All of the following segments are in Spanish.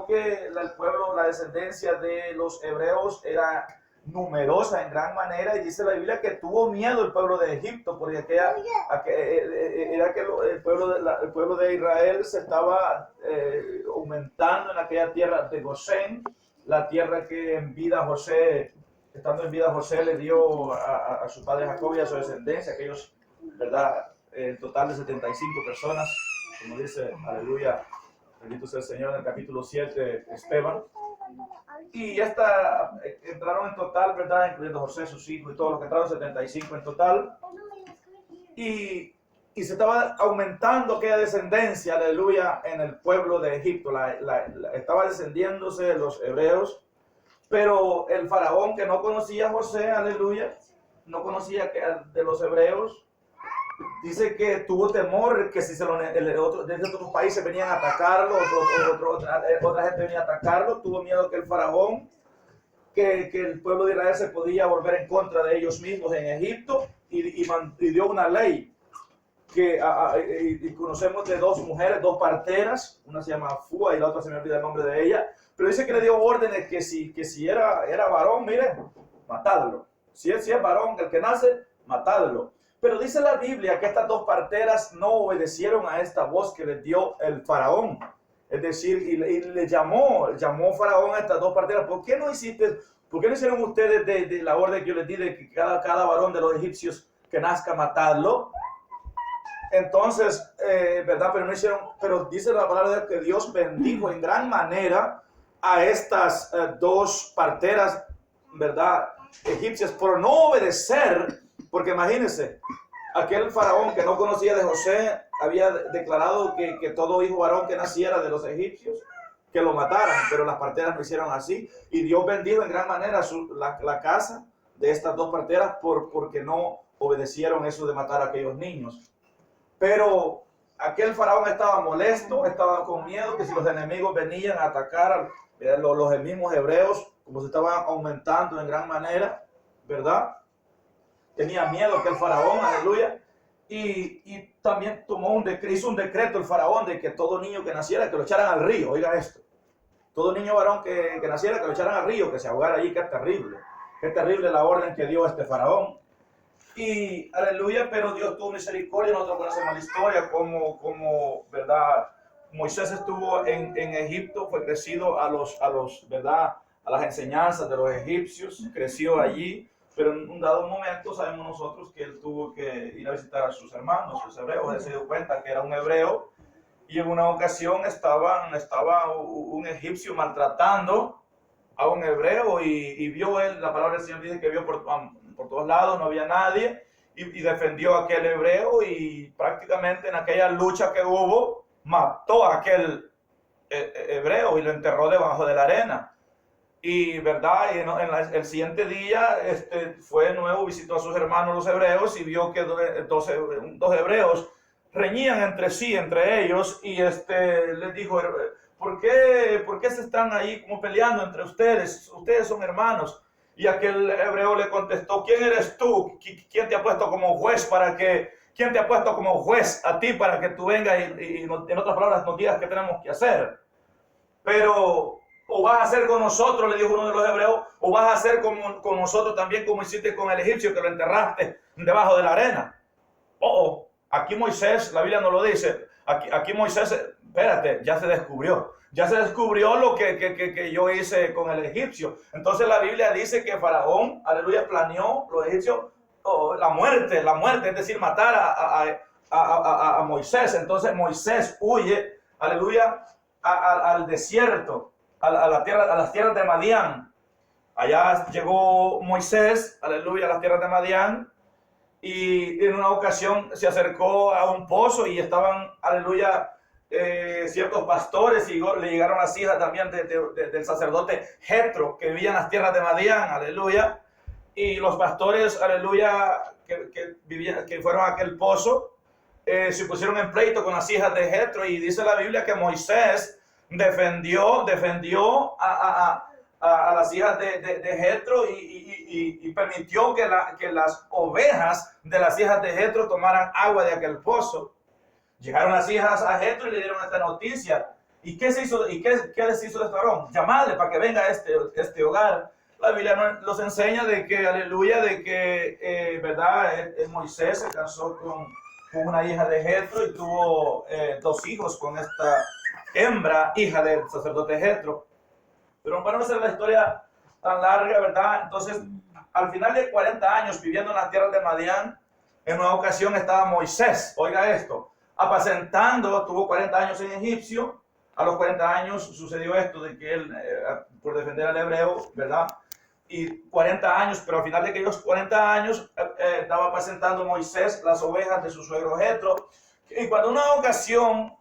que el pueblo, la descendencia de los hebreos era numerosa en gran manera, y dice la Biblia que tuvo miedo el pueblo de Egipto, porque el pueblo de Israel se estaba aumentando en aquella tierra de Gosén, la tierra que en vida José, estando en vida José, le dio a su padre Jacob y a su descendencia, aquellos, ¿verdad? En total de 75 personas, como dice, aleluya, bendito sea el Señor, en el capítulo 7, Esteban. Y entraron en total, ¿verdad? Incluyendo José, sus hijos y todos los que entraron, 75 en total. Y se estaba aumentando aquella descendencia, aleluya, en el pueblo de Egipto. Estaba descendiéndose los hebreos, pero el faraón que no conocía a José, aleluya, no conocía de los hebreos, dice que tuvo temor que si desde otros países venían a atacarlo, otra gente venía a atacarlo, tuvo miedo que el faraón, que el pueblo de Israel se podía volver en contra de ellos mismos en Egipto, y dio una ley y conocemos de dos mujeres, dos parteras, una se llama Fua y la otra se me olvida el nombre de ella, pero dice que le dio órdenes que si era varón, mire, matadlo. Si es varón el que nace, matadlo. Pero dice la Biblia que estas dos parteras no obedecieron a esta voz que les dio el faraón. Es decir, y le llamó faraón a estas dos parteras. ¿Por qué no hicieron ustedes de la orden que yo les di de que cada varón de los egipcios que nazca matadlo? Entonces, ¿verdad? Pero no hicieron, pero dice la palabra de Dios que Dios bendijo en gran manera a estas dos parteras, ¿verdad? Egipcias por no obedecer. Porque imagínense, aquel faraón que no conocía de José había declarado que todo hijo varón que naciera de los egipcios, que lo mataran, pero las parteras no hicieron así. Y Dios bendijo en gran manera la casa de estas dos parteras porque no obedecieron eso de matar a aquellos niños. Pero aquel faraón estaba molesto, estaba con miedo que si los enemigos venían a atacar a los mismos hebreos, como se estaban aumentando en gran manera, ¿verdad? Tenía miedo que el faraón, aleluya, y también hizo un decreto el faraón de que todo niño que naciera, que lo echaran al río. Oiga esto, todo niño varón que naciera, que lo echaran al río, que se ahogara allí. Qué terrible la orden que dio este faraón. Y aleluya, pero Dios tuvo misericordia. Nosotros conocemos la historia, como ¿verdad? Moisés estuvo en Egipto, fue crecido ¿verdad? A las enseñanzas de los egipcios, creció allí. Pero en un dado momento sabemos nosotros que él tuvo que ir a visitar a sus hermanos, sus hebreos. Él se dio cuenta que era un hebreo, y en una ocasión estaba un egipcio maltratando a un hebreo, y vio él, la palabra del Señor dice que vio por todos lados, no había nadie, y defendió a aquel hebreo, y prácticamente en aquella lucha que hubo, mató a aquel hebreo y lo enterró debajo de la arena. Y verdad, el siguiente día fue de nuevo, visitó a sus hermanos los hebreos, y vio que dos hebreos reñían entre ellos, y les dijo: ¿por qué se están ahí como peleando entre ustedes? Ustedes son hermanos. Y aquel hebreo le contestó: ¿quién eres tú? ¿Quién te ha puesto como juez quién te ha puesto como juez a ti para que tú vengas y en otras palabras nos digas qué tenemos que hacer? Pero o vas a hacer con nosotros, le dijo uno de los hebreos, o vas a hacer con nosotros también como hiciste con el egipcio, que lo enterraste debajo de la arena. Aquí Moisés, la Biblia no lo dice, aquí Moisés, espérate, ya se descubrió lo que yo hice con el egipcio. Entonces la Biblia dice que Faraón, aleluya, planeó los egipcios la muerte, es decir, matar a Moisés. Entonces Moisés huye, aleluya, al desierto, a las tierras de Madián. Allá llegó Moisés, aleluya, a las tierras de Madián, y en una ocasión se acercó a un pozo y estaban, aleluya, ciertos pastores, y le llegaron las hijas también del sacerdote Jetro, que vivía en las tierras de Madián, aleluya, y los pastores, aleluya, que fueron a aquel pozo, se pusieron en pleito con las hijas de Jetro, y dice la Biblia que Moisés defendió a las hijas de Jetro, y permitió que las ovejas de las hijas de Jetro tomaran agua de aquel pozo. Llegaron las hijas a Jetro y le dieron esta noticia, ¿Y qué se hizo? ¿Y qué les hizo de Faraón? Llamadle para que venga a este hogar. La Biblia nos enseña de que, aleluya, de que, ¿verdad? Moisés se casó con una hija de Jetro y tuvo 2 hijos con esta hembra, hija del sacerdote Jetro. Pero para no hacer la historia tan larga, ¿verdad? Entonces, al final de 40 años viviendo en las tierras de Madián, en una ocasión estaba Moisés, oiga esto, apacentando, tuvo 40 años en Egipcio. A los 40 años sucedió esto de que él, por defender al hebreo, ¿verdad? Y 40 años, pero al final de aquellos 40 años estaba apacentando Moisés las ovejas de su suegro Jetro. Y cuando una ocasión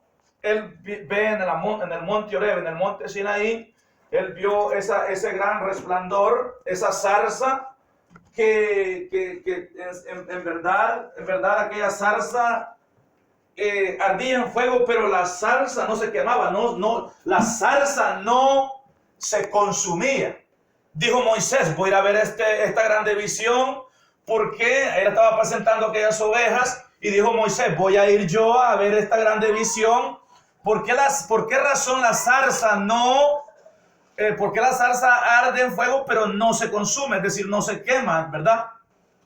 él ve en el monte Oreb, en el monte Sinaí, él vio ese gran resplandor, esa zarza, que en verdad aquella zarza ardía en fuego, pero la zarza no se quemaba, la zarza no se consumía. Dijo Moisés, voy a ir a ver esta grande visión, porque él estaba apacentando aquellas ovejas, y dijo Moisés, voy a ir yo a ver esta grande visión. ¿Por qué razón la zarza no... porque la zarza arde en fuego, pero no se consume, es decir, no se quema, ¿verdad?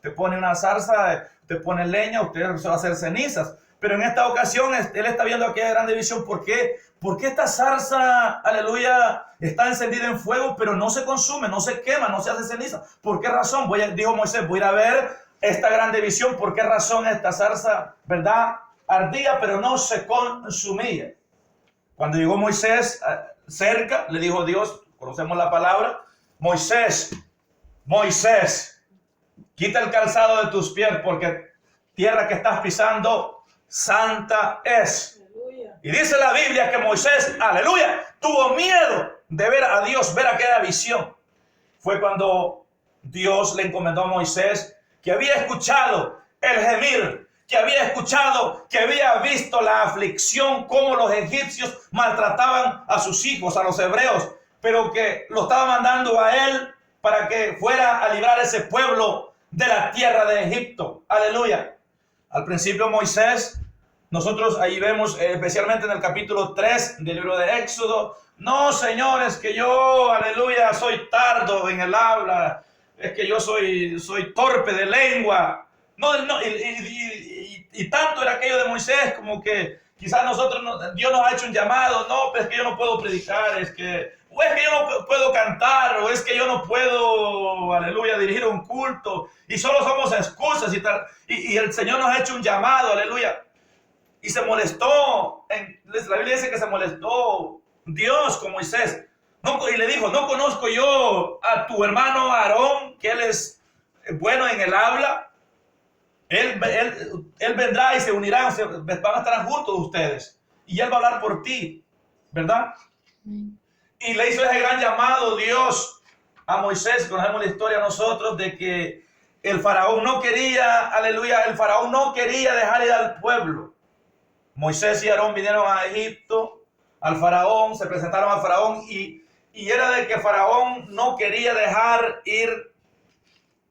Te pone una zarza, te pone leña, usted se va a hacer cenizas. Pero en esta ocasión, él está viendo aquella gran división. ¿Por qué? Porque esta zarza, aleluya, está encendida en fuego, pero no se consume, no se quema, no se hace ceniza. ¿Por qué razón? Dijo Moisés, voy a ir a ver esta gran división. ¿Por qué razón esta zarza, verdad, ardía, pero no se consumía? Cuando llegó Moisés cerca, le dijo Dios, conocemos la palabra, Moisés, quita el calzado de tus pies, porque tierra que estás pisando, santa es. Aleluya. Y dice la Biblia que Moisés, aleluya, tuvo miedo de ver a Dios, ver aquella visión. Fue cuando Dios le encomendó a Moisés, que había escuchado el gemir, que había escuchado, que había visto la aflicción, cómo los egipcios maltrataban a sus hijos, a los hebreos, pero que lo estaba mandando a él para que fuera a librar a ese pueblo de la tierra de Egipto. Aleluya. Al principio Moisés, nosotros ahí vemos, especialmente en el capítulo 3 del libro de Éxodo, no, señores, que yo, aleluya, soy tardo en el habla, es que yo soy torpe de lengua. No, y tanto era aquello de Moisés como que quizás Dios nos ha hecho un llamado, no, pero es que yo no puedo predicar, o es que yo no puedo cantar, o es que yo no puedo, aleluya, dirigir un culto, y solo somos excusas y tal, y el Señor nos ha hecho un llamado, aleluya, y se molestó, la Biblia dice que se molestó Dios con Moisés, y le dijo, ¿no conozco yo a tu hermano Aarón, que él es bueno en el habla? Él vendrá y se unirán, van a estar juntos ustedes. Y él va a hablar por ti, ¿verdad? Y le hizo ese gran llamado Dios a Moisés. Conocemos la historia nosotros de que el faraón no quería, aleluya, el faraón no quería dejar ir al pueblo. Moisés y Aarón vinieron a Egipto, al faraón, se presentaron al faraón y era de que faraón no quería dejar ir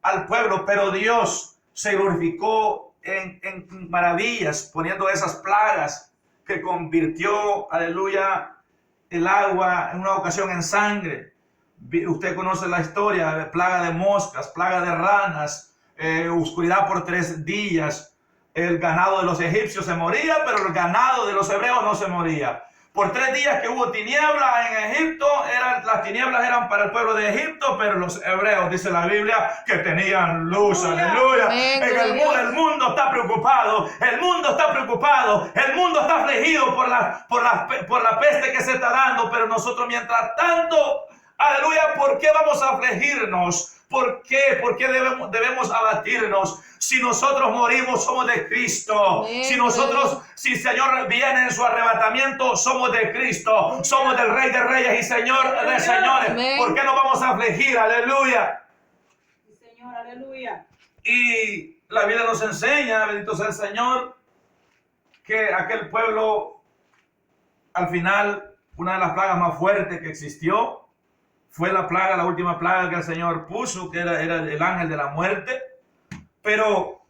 al pueblo, pero Dios se glorificó en maravillas, poniendo esas plagas que convirtió, aleluya, el agua en una ocasión en sangre. Usted conoce la historia, plaga de moscas, plaga de ranas, oscuridad por 3 días. El ganado de los egipcios se moría, pero el ganado de los hebreos no se moría. Por 3 días que hubo tinieblas en Egipto, las tinieblas eran para el pueblo de Egipto, pero los hebreos, dice la Biblia, que tenían luz, aleluya. El mundo está preocupado, el mundo está afligido por la peste que se está dando, pero nosotros mientras tanto, aleluya, ¿por qué vamos a afligirnos? ¿Por qué? ¿Por qué debemos abatirnos? Si nosotros morimos, somos de Cristo. Si el Señor viene en su arrebatamiento, somos de Cristo. Somos del Rey de Reyes y Señor de Señores. Amén. ¿Por qué nos vamos a afligir? Aleluya. Señor, aleluya. Y la Biblia nos enseña, bendito sea el Señor, que aquel pueblo, al final, una de las plagas más fuertes que existió, fue la última plaga que el Señor puso, que era el ángel de la muerte. Pero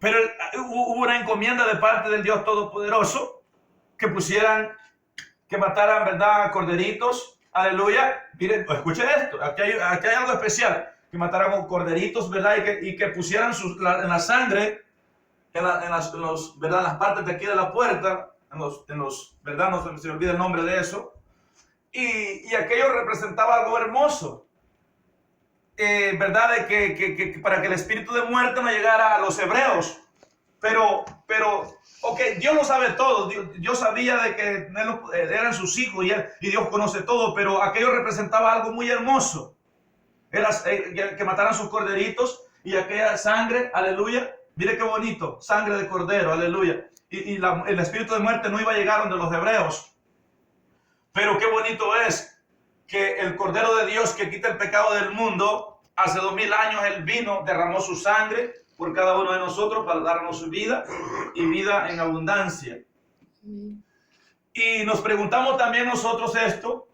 hubo una encomienda de parte del Dios Todopoderoso que pusieran que mataran, ¿verdad?, corderitos. Aleluya. Miren, escuchen esto. Aquí hay algo especial. Que mataran corderitos, ¿verdad? Y que pusieran en la sangre, ¿verdad?, en las partes de aquí de la puerta, ¿verdad? No se me olvida el nombre de eso. Y aquello representaba algo hermoso. ¿Verdad? De que para que el espíritu de muerte no llegara a los hebreos. Pero, ok, Dios lo sabe todo. Dios sabía de que eran sus hijos y Dios conoce todo, pero aquello representaba algo muy hermoso. Era que mataran sus corderitos y aquella sangre, aleluya. Mire qué bonito, sangre de cordero, aleluya. Y el espíritu de muerte no iba a llegar donde los hebreos. Pero qué bonito es que el Cordero de Dios que quita el pecado del mundo, hace 2000 años Él vino, derramó su sangre por cada uno de nosotros para darnos su vida y vida en abundancia. Y nos preguntamos también nosotros esto,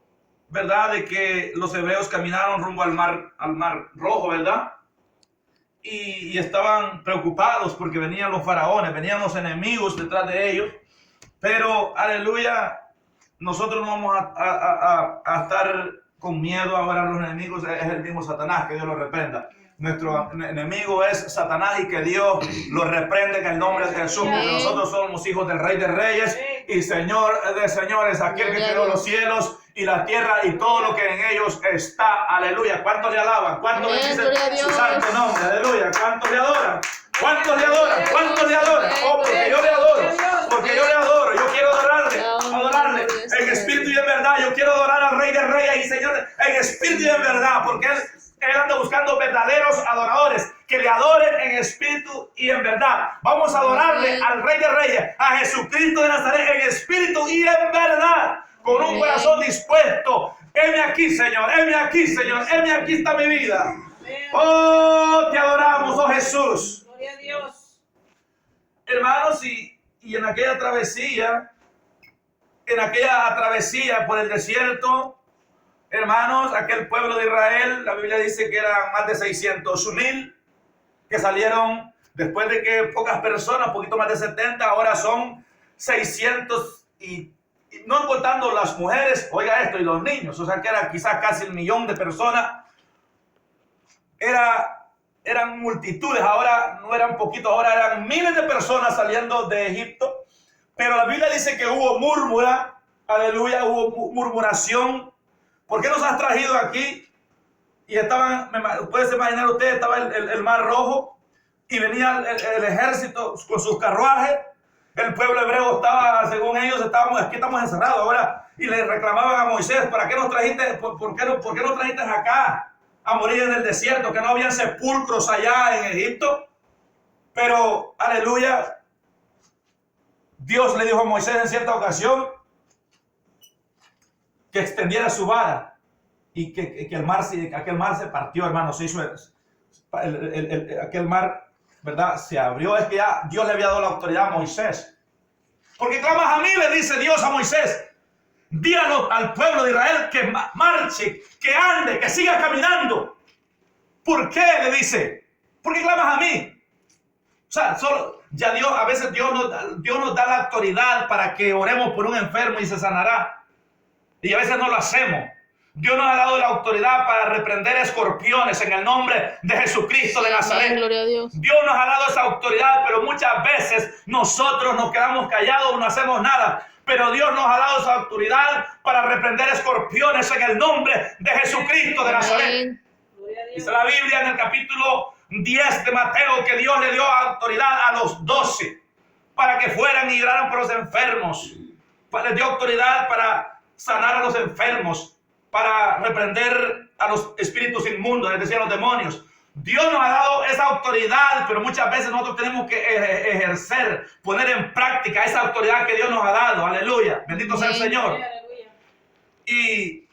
¿verdad? De que los hebreos caminaron rumbo al mar Rojo, ¿verdad? Y estaban preocupados porque venían los faraones, venían los enemigos detrás de ellos. Pero, aleluya, nosotros no vamos a estar con miedo ahora a los enemigos. Es el mismo Satanás, que Dios lo reprenda. Nuestro enemigo es Satanás y que Dios lo reprende en el nombre de Jesús, porque nosotros somos hijos del Rey de Reyes y Señor de señores, aquel que creó los cielos y la tierra y todo lo que en ellos está. Aleluya. ¿Cuántos le alaban? ¿Cuántos le dicen su santo nombre? Aleluya. ¿Cuántos le adoran? ¿Cuántos le adoran? ¿Cuántos le adoran? Oh, porque yo le adoro. Porque yo le adoro. Yo quiero adorarle en espíritu y en verdad. Yo quiero adorar al Rey de Reyes y Señor en espíritu y en verdad, porque Él anda buscando verdaderos adoradores que le adoren en espíritu y en verdad. Vamos a adorarle al Rey de Reyes, a Jesucristo de Nazaret en espíritu y en verdad, con un corazón dispuesto. Heme aquí, Señor, heme aquí, Señor, heme aquí está mi vida. Oh, te adoramos, oh Jesús. Gloria a Dios. Hermanos, y en aquella travesía por el desierto, hermanos, aquel pueblo de Israel, la Biblia dice que eran más de 600,000 que salieron después de que pocas personas, poquito más de 70, ahora son 600 y no contando las mujeres, oiga esto, y los niños, o sea que era quizás casi 1,000,000 de personas. Eran multitudes, ahora no eran poquitos, ahora eran miles de personas saliendo de Egipto. Pero la Biblia dice que hubo murmura, aleluya, hubo murmuración. ¿Por qué nos has traído aquí? Y estaban, puedes imaginar usted, estaba el mar Rojo y venía el ejército con sus carruajes. El pueblo hebreo estaba, según ellos, aquí estamos encerrados ahora. Y le reclamaban a Moisés, ¿para qué nos trajiste? ¿Por qué nos trajiste acá a morir en el desierto? Que no habían sepulcros allá en Egipto. Pero, aleluya, Dios le dijo a Moisés en cierta ocasión que extendiera su vara y que aquel mar se partió, hermano, se hizo aquel mar, ¿verdad? Se abrió. Es que ya Dios le había dado la autoridad a Moisés. Porque clamas a mí, le dice Dios a Moisés. Díganos al pueblo de Israel que marche, que ande, que siga caminando. ¿Por qué? Le dice. ¿Por qué clamas a mí? O sea, a veces Dios nos da la autoridad para que oremos por un enfermo y se sanará. Y a veces no lo hacemos. Dios nos ha dado la autoridad para reprender escorpiones en el nombre de Jesucristo de Nazaret. Gloria a Dios. Dios nos ha dado esa autoridad, pero muchas veces nosotros nos quedamos callados o no hacemos nada. Pero Dios nos ha dado esa autoridad para reprender escorpiones en el nombre de Jesucristo de Nazaret. Dice la Biblia en el capítulo 10 de Mateo que Dios le dio autoridad a los 12 para que fueran y oraran por los enfermos. Les dio autoridad para sanar a los enfermos, para reprender a los espíritus inmundos, es decir, a los demonios. Dios nos ha dado esa autoridad, pero muchas veces nosotros tenemos que ejercer, poner en práctica esa autoridad que Dios nos ha dado. Aleluya. Bendito sea el Señor.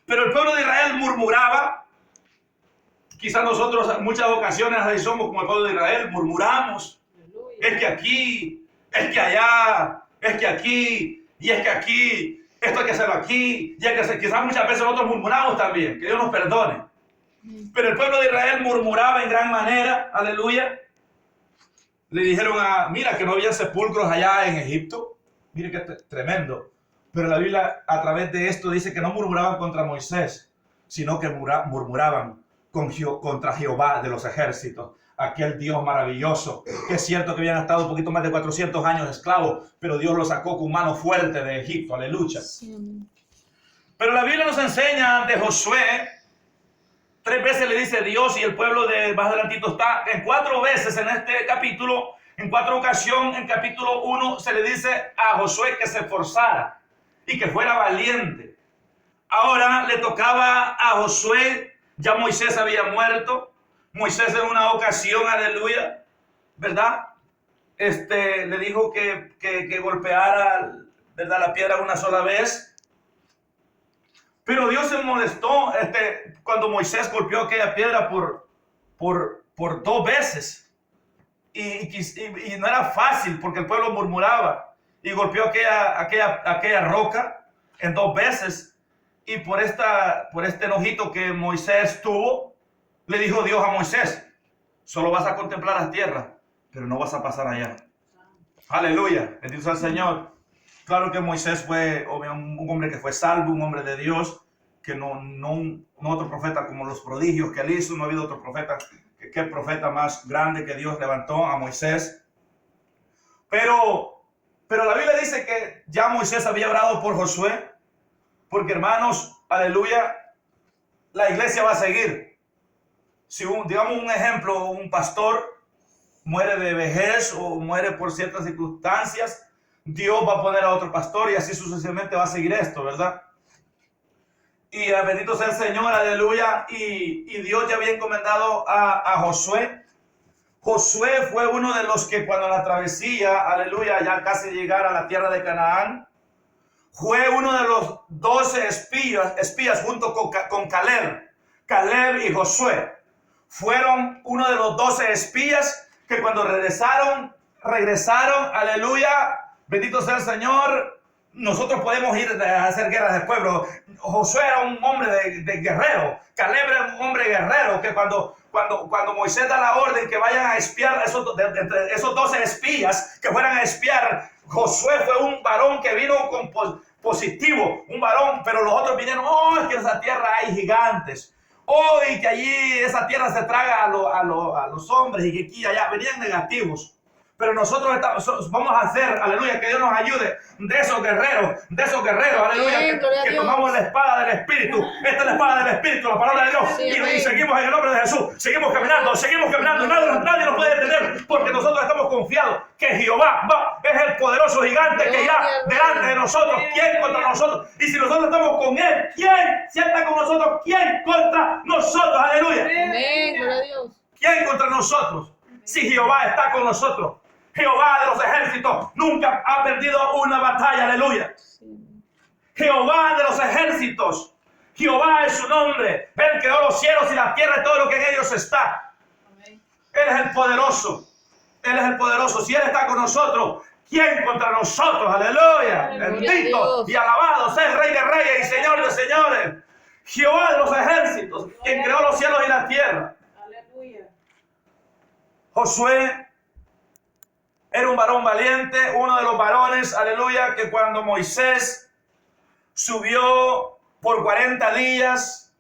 Pero el pueblo de Israel murmuraba. Quizás nosotros en muchas ocasiones ahí somos como el pueblo de Israel, murmuramos. Es que aquí, es que allá, es que aquí, y es que aquí. Esto hay que hacerlo aquí, y hay que hacer. Quizás muchas veces nosotros murmuramos también, que Dios nos perdone. Pero el pueblo de Israel murmuraba en gran manera, aleluya. Le dijeron mira que no había sepulcros allá en Egipto. Mire que tremendo. Pero la Biblia a través de esto dice que no murmuraban contra Moisés, sino que murmuraban contra Jehová de los ejércitos, aquel Dios maravilloso, que es cierto que habían estado un poquito más de 400 años esclavos, pero Dios los sacó con mano fuerte de Egipto, aleluya. Sí. Pero la Biblia nos enseña de Josué, 3 veces le dice Dios, y el pueblo de más adelantito está en 4 veces en este capítulo, en 4 ocasiones, en capítulo 1 se le dice a Josué que se esforzara y que fuera valiente. Ahora le tocaba a Josué, ya Moisés había muerto. Moisés en una ocasión, aleluya, ¿verdad? Le dijo que golpeara, ¿verdad?, la piedra una sola vez. Pero Dios se molestó cuando Moisés golpeó aquella piedra por 2 veces. Y no era fácil porque el pueblo murmuraba. Y golpeó aquella roca en 2 veces. Y por este enojito que Moisés tuvo, le dijo Dios a Moisés: solo vas a contemplar la tierra, pero no vas a pasar allá. Aleluya, bendito sea el Señor. Claro que Moisés fue un hombre que fue salvo, un hombre de Dios, que no otro profeta como los prodigios que él hizo. No ha habido otro profeta, que el profeta más grande que Dios levantó a Moisés. Pero la Biblia dice que ya Moisés había orado por Josué, porque, hermanos, aleluya, la iglesia va a seguir. Si digamos un ejemplo, un pastor muere de vejez o muere por ciertas circunstancias, Dios va a poner a otro pastor y así sucesivamente va a seguir esto, ¿verdad? Y bendito sea el Señor, aleluya. Y Dios ya había encomendado a Josué. Josué fue uno de los que cuando la travesía, aleluya, ya casi llegar a la tierra de Canaán, fue uno de los 12 espías junto con Caleb y Josué. Fueron uno de los 12 espías que cuando regresaron, aleluya, bendito sea el Señor. Nosotros podemos ir a hacer guerras del pueblo. Josué era un hombre de guerrero. Caleb era un hombre guerrero que cuando Moisés da la orden que vayan a espiar entre esos 12 espías que fueran a espiar, Josué fue un varón que vino con positivo, un varón, pero los otros vinieron: oh, es que en esa tierra hay gigantes. Oh, y que allí esa tierra se traga a los hombres, y que aquí y allá venían negativos. Pero nosotros vamos a hacer, aleluya, que Dios nos ayude, de esos guerreros, aleluya, que tomamos la espada del Espíritu. Esta es la espada del Espíritu, la palabra de Dios. Sí, y seguimos en el nombre de Jesús. Seguimos caminando. Nadie nos puede detener, porque nosotros estamos confiados que Jehová es el poderoso gigante que irá delante de nosotros. ¿Quién contra nosotros? Y si nosotros estamos con Él, ¿quién? Si Él está con nosotros, ¿quién contra nosotros? Aleluya. Amén, gloria a Dios. ¿Quién contra nosotros? Si Jehová está con nosotros. Jehová de los ejércitos nunca ha perdido una batalla, aleluya. Jehová de los ejércitos, Jehová es su nombre. Él creó los cielos y la tierra y todo lo que en ellos está. Él es el poderoso. Si Él está con nosotros, ¿quién contra nosotros? Aleluya. Bendito y alabado sea el Rey de Reyes y Señor de Señores. Jehová de los ejércitos, quien creó los cielos y la tierra. Aleluya. Josué era un varón valiente, uno de los varones, aleluya, que cuando Moisés subió por 40 días,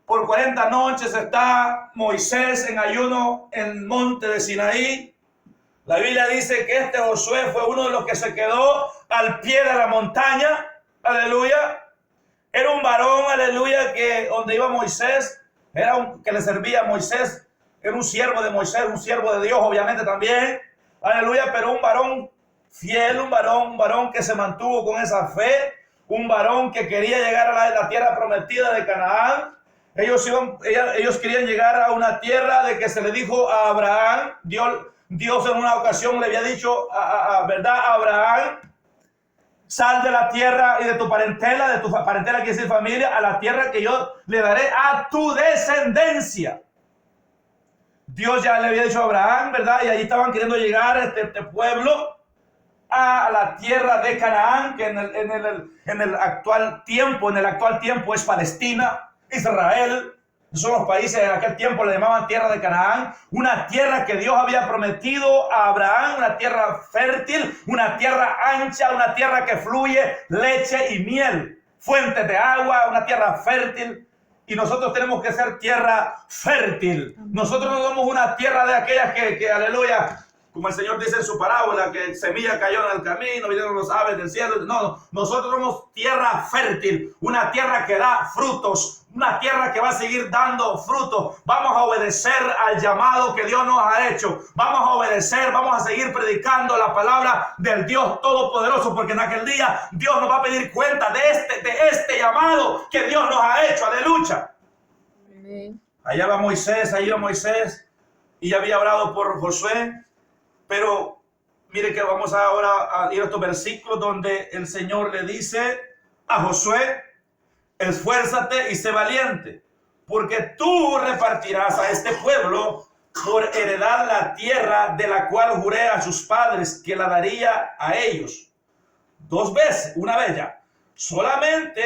por 40 noches está Moisés en ayuno en el monte de Sinaí. La Biblia dice que Josué fue uno de los que se quedó al pie de la montaña, aleluya. Era un varón, aleluya, que donde iba Moisés, que le servía a Moisés, era un siervo de Moisés, un siervo de Dios, obviamente también. Aleluya, pero un varón fiel, un varón que se mantuvo con esa fe, un varón que quería llegar a la tierra prometida de Canaán. Ellos querían llegar a una tierra de que se le dijo a Abraham. Dios en una ocasión le había dicho ¿verdad? A Abraham: sal de la tierra y de tu parentela quiere decir familia, a la tierra que yo le daré a tu descendencia. Dios ya le había dicho a Abraham, ¿verdad? Y allí estaban queriendo llegar este pueblo a la tierra de Canaán, que en el actual tiempo es Palestina, Israel, Esos son los países en aquel tiempo le llamaban tierra de Canaán, una tierra que Dios había prometido a Abraham, una tierra fértil, una tierra ancha, una tierra que fluye leche y miel, fuentes de agua, una tierra fértil. Y nosotros tenemos que ser tierra fértil. Nosotros no somos una tierra de aquellas que aleluya, como el Señor dice en su parábola, que semilla cayó en el camino, vinieron los aves del cielo. No, nosotros somos tierra fértil, una tierra que da frutos, una tierra que va a seguir dando frutos. Vamos a obedecer al llamado que Dios nos ha hecho. Vamos a obedecer, vamos a seguir predicando la palabra del Dios Todopoderoso, porque en aquel día Dios nos va a pedir cuenta de este llamado que Dios nos ha hecho. Aleluya. Amén. Allá va Moisés, y ya había hablado por Josué. Pero mire que vamos ahora a ir a estos versículos donde el Señor le dice a Josué: esfuérzate y sé valiente, porque tú repartirás a este pueblo por heredad la tierra de la cual juré a sus padres que la daría a ellos. 2 veces, una vez ya. Solamente